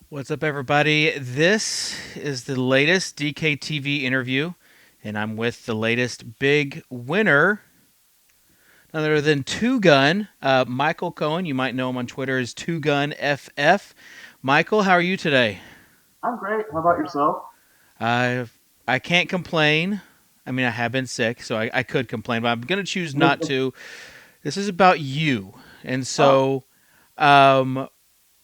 What's up, everybody? This is the latest DKTV interview, and I'm with the latest big winner, none other than TwoGun, Michael Cohen. You might know him on Twitter as TwoGun FF. Michael, how are you today? I'm great. How about yourself? I I can't complain. I mean, I have been sick, so I could complain, but I'm gonna choose not to. This is about you, and Oh, so um,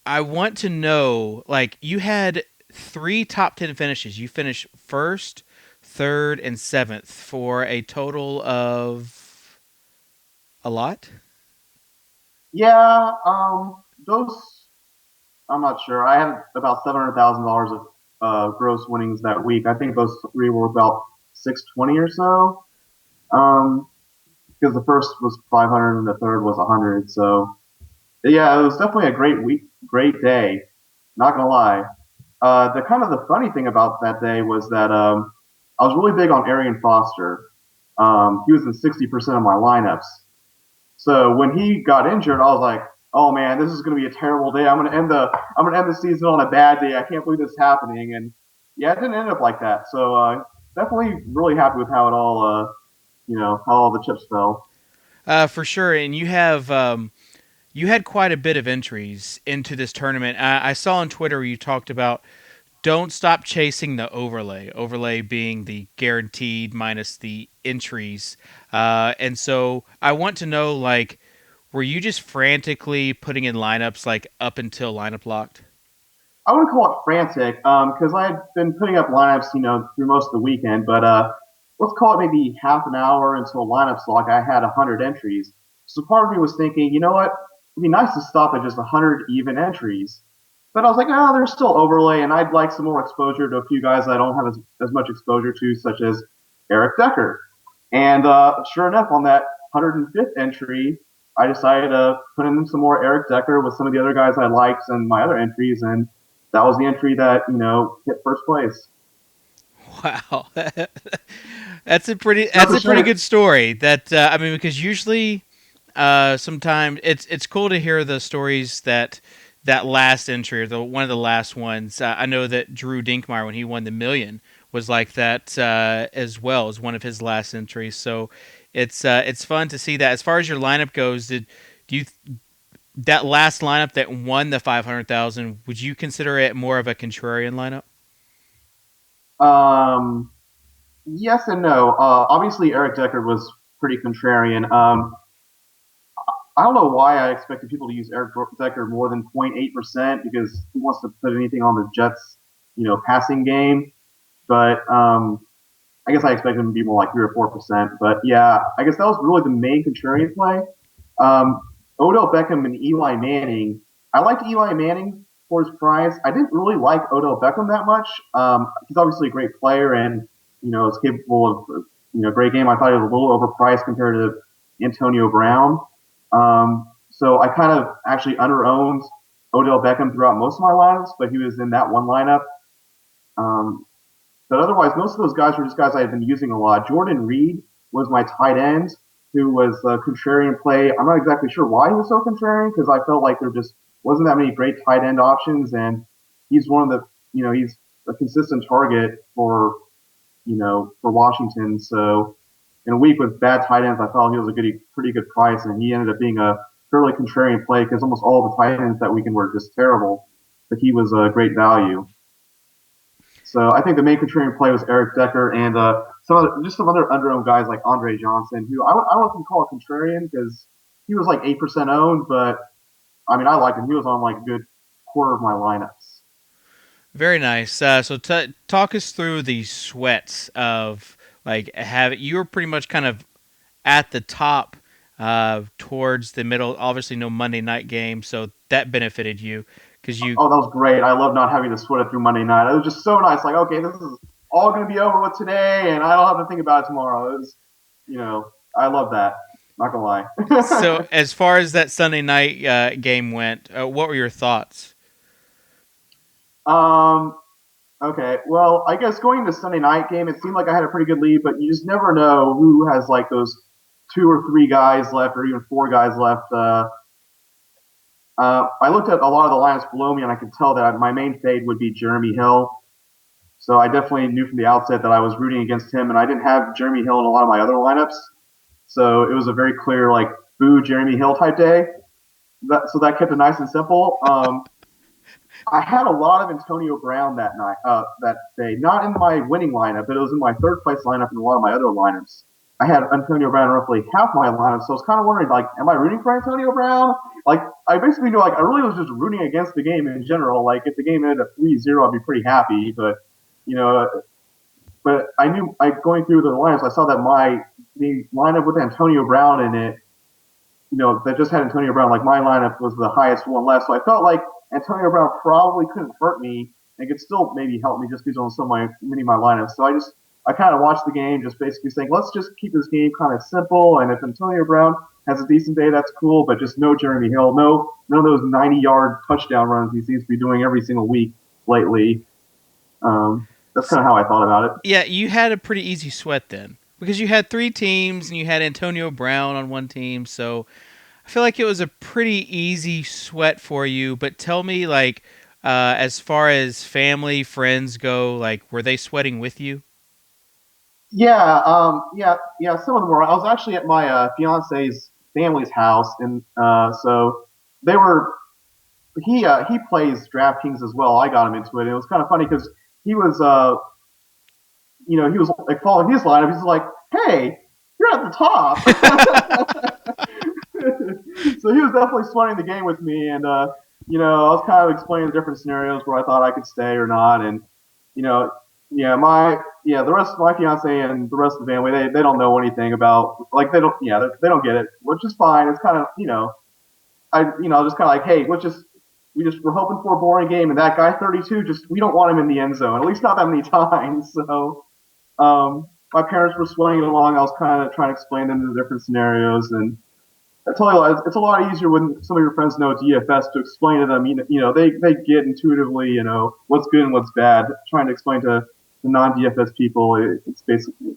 I want to know, like, you had three top 10 finishes. You finished first, third, and seventh for a total of a lot. yeah. Those I'm not sure. I had about $700,000 of gross winnings that week. I think those three were about 620 or so. Um, because the first was 500 and the third was 100. So yeah, it was definitely a great week, great day. Not gonna lie. The funny thing about that day was that I was really big on Arian Foster. He was in 60% of my lineups. So when he got injured, I was like, "Oh man, this is going to be a terrible day. I'm going to end the season on a bad day. I can't believe this is happening." And yeah, it didn't end up like that. So definitely really happy with how it all, how all the chips fell. For sure. And you had quite a bit of entries into this tournament. I saw on Twitter where you talked about don't stop chasing the overlay. Overlay being the guaranteed minus the entries. And so I want to know, like, were you just frantically putting in lineups like up until lineup locked? I wouldn't call it frantic because I had been putting up lineups, through most of the weekend. But let's call it maybe half an hour until lineups lock. I had 100 entries. So part of me was thinking, you know what? It'd be nice to stop at just 100 even entries. But I was like, oh, there's still overlay, and I'd like some more exposure to a few guys I don't have as much exposure to, such as Eric Decker. And sure enough, on that 105th entry, I decided to put in some more Eric Decker with some of the other guys I liked and my other entries, and that was the entry that hit first place. Wow, that's Not a to pretty shame. good story. That I mean, because usually, sometimes it's cool to hear the stories that last entry or the one of the last ones. I know that Drew Dinkmeyer, when he won the million, was like that as well as one of his last entries. So it's fun to see that. As far as your lineup goes, do you that last lineup that won the 500,000? Would you consider it more of a contrarian lineup? Um, yes and no. Obviously, Eric Decker was pretty contrarian. I don't know why I expected people to use Eric Decker more than 0.8% because he wants to put anything on the Jets, passing game. But I guess I expected him to be more like 3 or 4%. But yeah, I guess that was really the main contrarian play. Um, Odell Beckham and Eli Manning. I liked Eli Manning for his price. I didn't really like Odell Beckham that much. He's obviously a great player and is capable of great game. I thought he was a little overpriced compared to Antonio Brown. So I kind of actually under-owned Odell Beckham throughout most of my lineups, but he was in that one lineup. Um, but otherwise, most of those guys were just guys I had been using a lot. Jordan Reed was my tight end, who was a contrarian play. I'm not exactly sure why he was so contrarian because I felt like there just wasn't that many great tight end options, and he's one of the, he's a consistent target for Washington. So in a week with bad tight ends, I thought he was a pretty good price, and he ended up being a fairly contrarian play because almost all the tight ends that weekend were just terrible, but he was a great value. So I think the main contrarian play was Eric Decker and some other under-owned guys like Andre Johnson, who I don't know if you call it contrarian because he was like 8% owned, but I mean I liked him. He was on like a good quarter of my lineups. Very nice. So talk us through the sweats of like have you were pretty much kind of at the top towards the middle. Obviously, no Monday night game, so that benefited you because you. Oh, that was great. I love not having to sweat it through Monday night. It was just so nice. Like, okay, this is all going to be over with today, and I don't have to think about it tomorrow. It was, I love that. Not gonna So lie. as far as that Sunday night game went, what were your thoughts? um, okay. Well, I guess going into Sunday night game, it seemed like I had a pretty good lead, but you just never know who has like those two or three guys left, or even four guys left. I looked at a lot of the lineups below me, and I could tell that my main fade would be Jeremy Hill. So I definitely knew from the outset that I was rooting against him, and I didn't have Jeremy Hill in a lot of my other lineups. So it was a very clear, like, boo Jeremy Hill type day. So that kept it nice and simple. I had a lot of Antonio Brown that day. Not in my winning lineup, but it was in my third place lineup and a lot of my other lineups. I had Antonio Brown in roughly half my lineup, so I was kind of wondering, like, am I rooting for Antonio Brown? Like, I basically knew, like, I really was just rooting against the game in general. Like, if the game ended at 3-0, I'd be pretty happy. You know, but I knew, going through the lineups, I saw that the lineup with Antonio Brown in it, that just had Antonio Brown, like my lineup was the highest one left. So I felt like Antonio Brown probably couldn't hurt me and could still maybe help me just because on many of my lineups. So I kind of watched the game, just basically saying, let's just keep this game kind of simple. And if Antonio Brown has a decent day, that's cool, but just no Jeremy Hill, none of those 90-yard touchdown runs he seems to be doing every single week lately. That's kind of how I thought about it. Yeah, you had a pretty easy sweat then because you had three teams and you had Antonio Brown on one team. So I feel like it was a pretty easy sweat for you. But tell me, like, as far as family, friends go, like, were they sweating with you? Yeah. Some of them were. I was actually at my fiance's family's house, and so they were. He plays DraftKings as well. I got him into it. And it was kind of funny because he was he was like following his lineup. He's like, "Hey, you're at the top." So he was definitely sweating the game with me, and I was kind of explaining the different scenarios where I thought I could stay or not, and you know, the rest of my fiance and the rest of the family, they don't know anything about, like, they don't get it, which is fine. It's kind of just kind of like, hey, we're hoping for a boring game, and that guy 32, just we don't want him in the end zone, at least not that many times. So my parents were swaying it along. I was kind of trying to explain them the different scenarios, and I tell you, it's a lot easier when some of your friends know DFS to explain to them. They get intuitively, what's good and what's bad. Trying to explain to the non-DFS people, it's basically a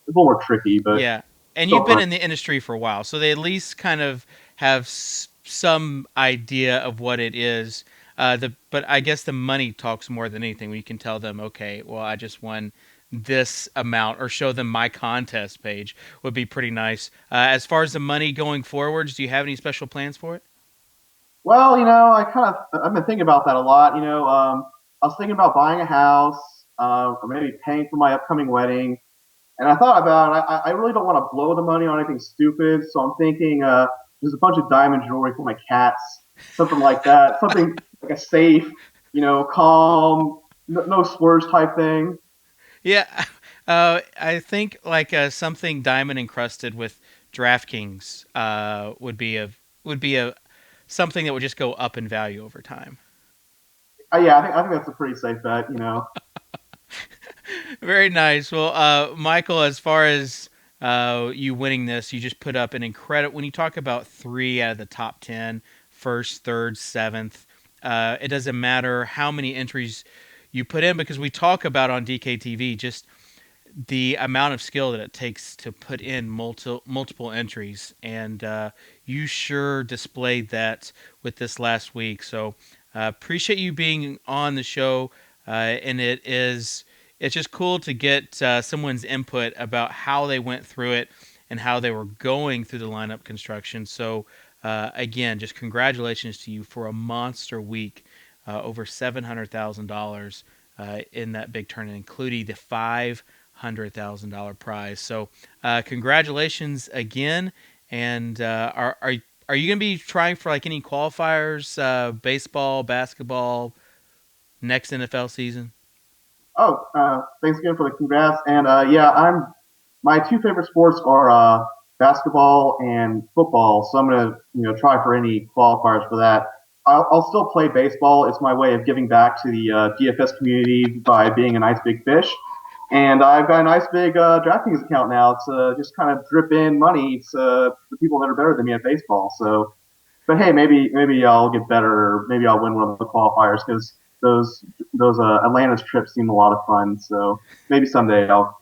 little more tricky, but Yeah, and still you've been fun. in the industry for a while, so they at least kind of have some idea of what it is. But I guess the money talks more than anything. When you can tell them, okay, well, I just won this amount, or show them my contest page would be pretty nice. As far as the money going forwards, do you have any special plans for it? Well, I've been thinking about that a lot. I was thinking about buying a house, or maybe paying for my upcoming wedding. And I thought about it. I really don't want to blow the money on anything stupid, so I'm thinking there's a bunch of diamond jewelry for my cats, something like that, something like a safe, calm, no splurge type thing. Yeah, I think like something diamond encrusted with DraftKings would be a something that would just go up in value over time. Yeah, I think that's a pretty safe bet. Very nice. Well, Michael, as far as you winning this, you just put up an incredible. When you talk about three out of the top 10, first, third, seventh, it doesn't matter how many entries you put in because we talk about on DKTV just the amount of skill that it takes to put in multiple entries, and you sure displayed that with this last week. So appreciate you being on the show, and it's just cool to get someone's input about how they went through it and how they were going through the lineup construction. So again, just congratulations to you for a monster week, over $700,000 in that big tournament, including the $500,000 prize. So, congratulations again. And are you going to be trying for like any qualifiers, baseball, basketball, next NFL season? Oh, thanks again for the congrats. And yeah, my two favorite sports are basketball and football. So I'm gonna try for any qualifiers for that. I'll still play baseball. It's my way of giving back to the DFS community by being a nice big fish. And I've got a nice big DraftKings account now. It's just kind of drip in money to the people that are better than me at baseball. So, but hey, maybe I'll get better. Or maybe I'll win one of the qualifiers because those Atlantis trips seem a lot of fun. So maybe someday I'll.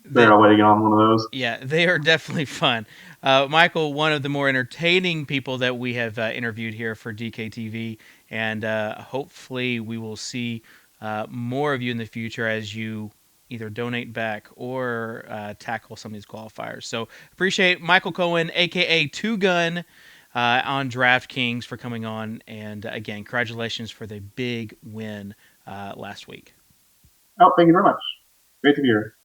figured They, out a way to get on one of those. yeah, they are definitely fun. Michael, one of the more entertaining people that we have interviewed here for DKTV, and hopefully we will see more of you in the future as you either donate back or tackle some of these qualifiers. So appreciate Michael Cohen, aka TwoGun, on DraftKings for coming on, and again, congratulations for the big win last week. Oh, thank you very much. Great to be here.